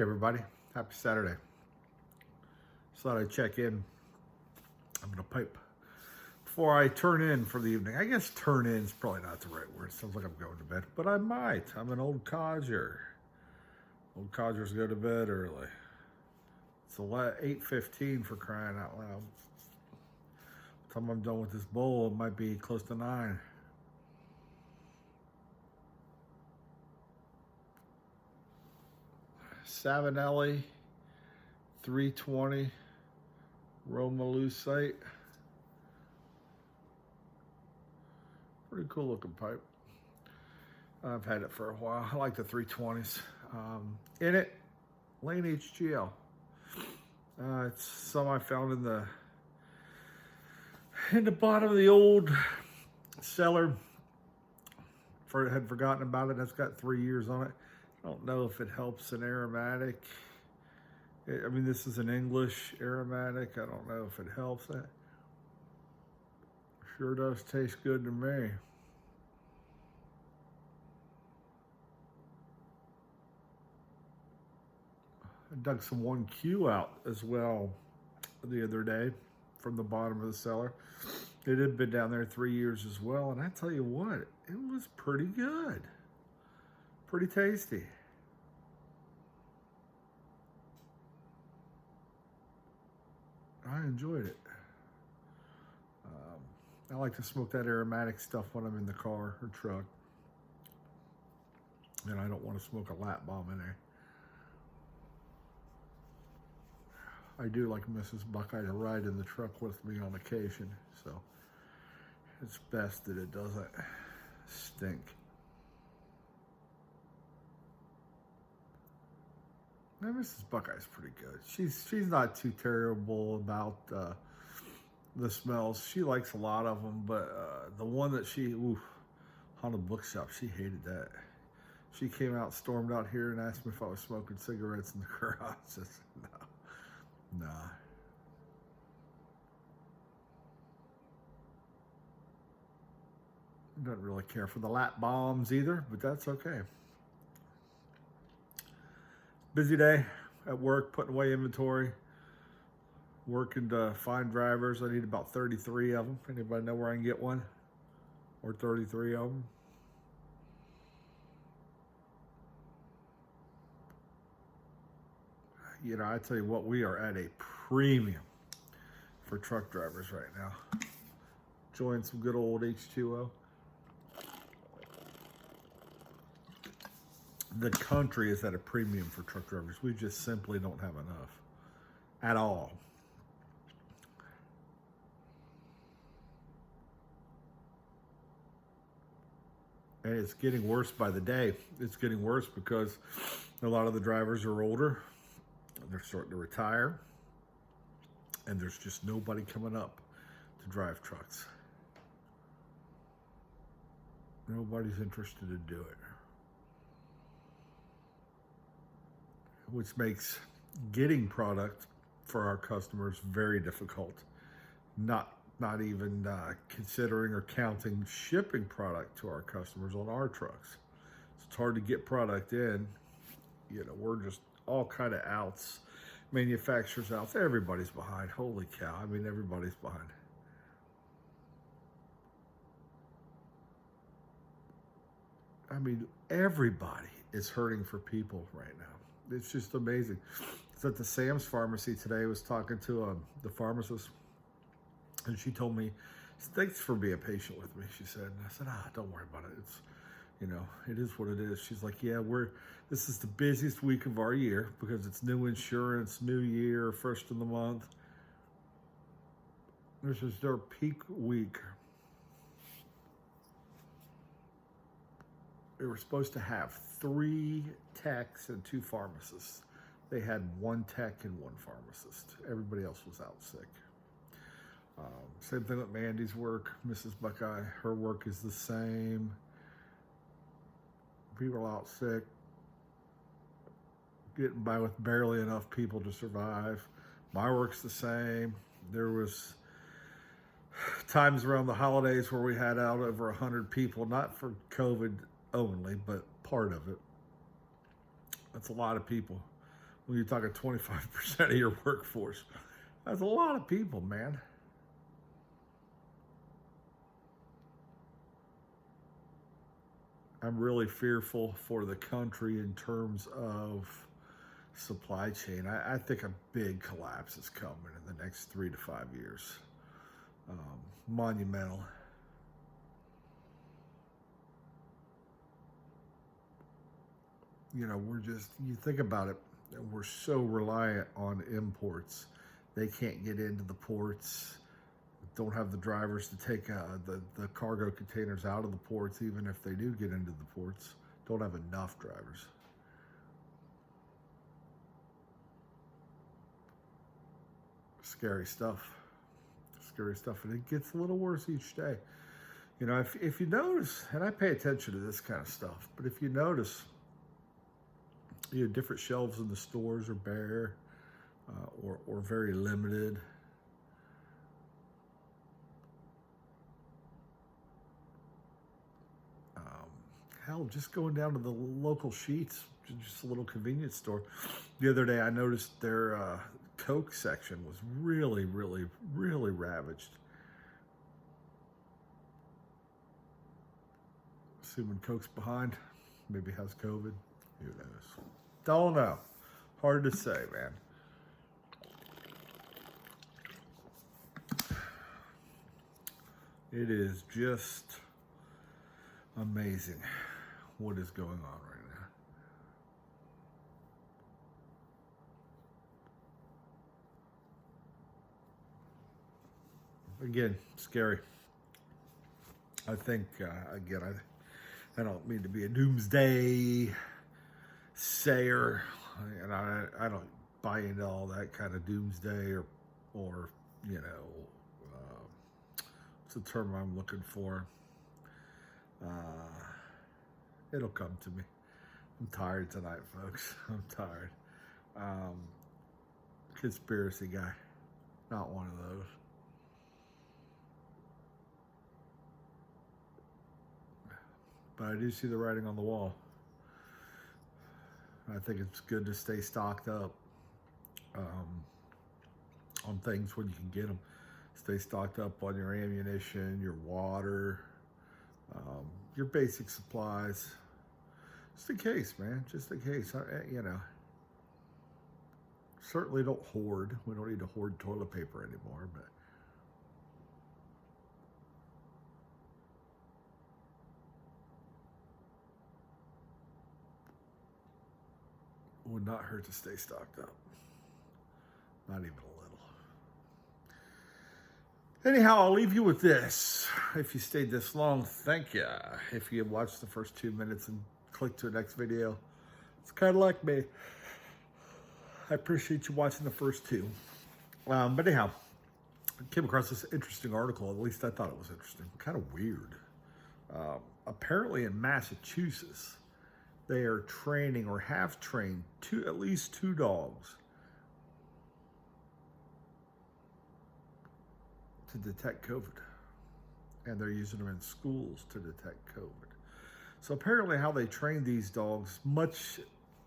everybody, happy Saturday. Just thought I'd check in. I'm gonna pipe before I turn in for the evening. I guess turn in is probably not the right word. It sounds like I'm going to bed, but I might. I'm an old codger. Old codgers go to bed early. It's 8:15 for crying out loud. By the time I'm done with this bowl, it might be close to 9. Savinelli 320 Roma Lucite. Pretty cool looking pipe. I've had it for a while. I like the 320s. In it, Lane HGL. It's some I found in the bottom of the old cellar. Had forgotten about it. That's got 3 years on it. I don't know if it helps an aromatic. I mean, this is an English aromatic. I don't know if it helps that. Sure does taste good to me. I dug some 1Q out as well the other day from the bottom of the cellar. It had been down there 3 years as well, and I tell you what, it was pretty good. Pretty tasty. I enjoyed it. I like to smoke that aromatic stuff when I'm in the car or truck. And I don't want to smoke a lap bomb in there. I do like Mrs. Buckeye to ride in the truck with me on occasion, so it's best that it doesn't stink. Now, Mrs. Buckeye's pretty good. She's not too terrible about the smells. She likes a lot of them, but the one that Haunted Bookshop, she hated that. She came out, stormed out here, and asked me if I was smoking cigarettes in the garage. I said, no. Nah. Doesn't really care for the lap bombs either, but that's okay. Busy day at work, putting away inventory, working to find drivers. I need about 33 of them. Anybody know where I can get one? Or 33 of them? You know, I tell you what, we are at a premium for truck drivers right now. Enjoying some good old H2O. The country is at a premium for truck drivers. We just simply don't have enough at all. And it's getting worse by the day. It's getting worse because a lot of the drivers are older. They're starting to retire. And there's just nobody coming up to drive trucks. Nobody's interested to do it. Which makes getting product for our customers very difficult. Not even considering or counting shipping product to our customers on our trucks. So it's hard to get product in. You know, we're just all kind of outs. Manufacturers out. Everybody's behind. Holy cow. I mean, everybody's behind. I mean, everybody is hurting for people right now. It's just amazing. It's at the Sam's Pharmacy today. I was talking to the pharmacist, and she told me, thanks for being patient with me, she said. And I said, don't worry about it. It's, you know, it is what it is. She's like, yeah, this is the busiest week of our year because it's new insurance, new year, first of the month. This is their peak week. They were supposed to have 3 techs and 2 pharmacists. They had 1 tech and 1 pharmacist. Everybody else was out sick. Same thing with Mandy's work. Mrs. Buckeye, her work is the same. People out sick. Getting by with barely enough people to survive. My work's the same. There was times around the holidays where we had out over 100 people, not for COVID only, but part of it. That's a lot of people. when you're talking 25% of your workforce. That's a lot of people, man. I'm really fearful for the country in terms of supply chain. I think a big collapse is coming in the next 3 to 5 years. Monumental. You know, you think about it, we're so reliant on imports. They can't get into the ports, don't have the drivers to take the cargo containers out of the ports, even if they do get into the ports. Don't have enough drivers. Scary stuff. Scary stuff. And it gets a little worse each day. You know, if you notice, and I pay attention to this kind of stuff, but if you notice, you know, different shelves in the stores are bare or very limited. Hell, just going down to the local Sheetz, just a little convenience store. The other day, I noticed their Coke section was really, really, really ravaged. Assuming Coke's behind, maybe has COVID. Who knows? Don't know. Hard to say, man. It is just amazing what is going on right now. Again, scary. I think, again, I don't mean to be a doomsday sayer, and I don't buy into all that kind of doomsday or you know, what's the term I'm looking for? It'll come to me. I'm tired tonight, folks. I'm tired. Conspiracy guy. Not one of those. But I do see the writing on the wall. I think it's good to stay stocked up on things when you can get them. Stay stocked up on your ammunition, your water, your basic supplies. Just in case, man. Just in case. You know. Certainly don't hoard. We don't need to hoard toilet paper anymore, but it would not hurt to stay stocked up. Not even a little. Anyhow, I'll leave you with this. If you stayed this long, thank you. If you watched the first 2 minutes and clicked to the next video, it's kind of like me. I appreciate you watching the first two. But anyhow, I came across this interesting article. At least I thought it was interesting. Kind of weird. Apparently in Massachusetts, they are training or have trained at least 2 dogs to detect COVID. And they're using them in schools to detect COVID. So apparently how they train these dogs, much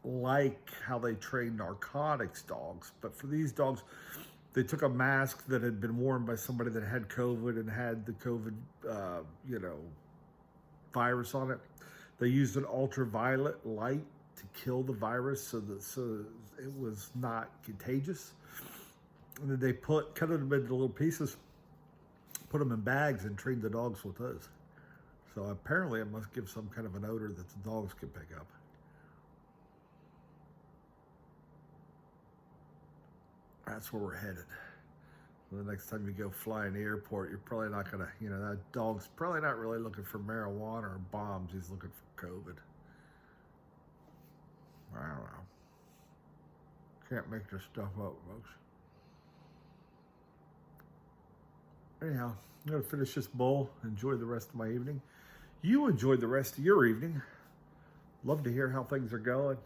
like how they train narcotics dogs, but for these dogs, they took a mask that had been worn by somebody that had COVID and had the COVID, virus on it. They used an ultraviolet light to kill the virus so it was not contagious. And then they cut them into little pieces, put them in bags, and trained the dogs with those. So apparently it must give some kind of an odor that the dogs can pick up. That's where we're headed. The next time you go fly in the airport, you're probably not gonna, that dog's probably not really looking for marijuana or bombs. He's looking for COVID. I don't know. Can't make this stuff up, folks. Anyhow, I'm gonna finish this bowl, enjoy the rest of my evening. You enjoy the rest of your evening. Love to hear how things are going.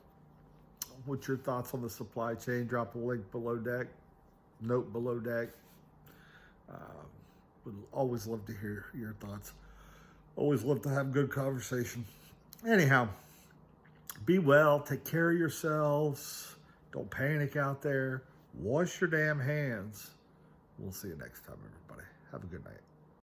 What's your thoughts on the supply chain? Drop a link below deck, note below deck. Would always love to hear your thoughts. Always love to have good conversation. Anyhow, be well, take care of yourselves, Don't panic out there. Wash your damn hands. We'll see you next time, everybody. Have a good night.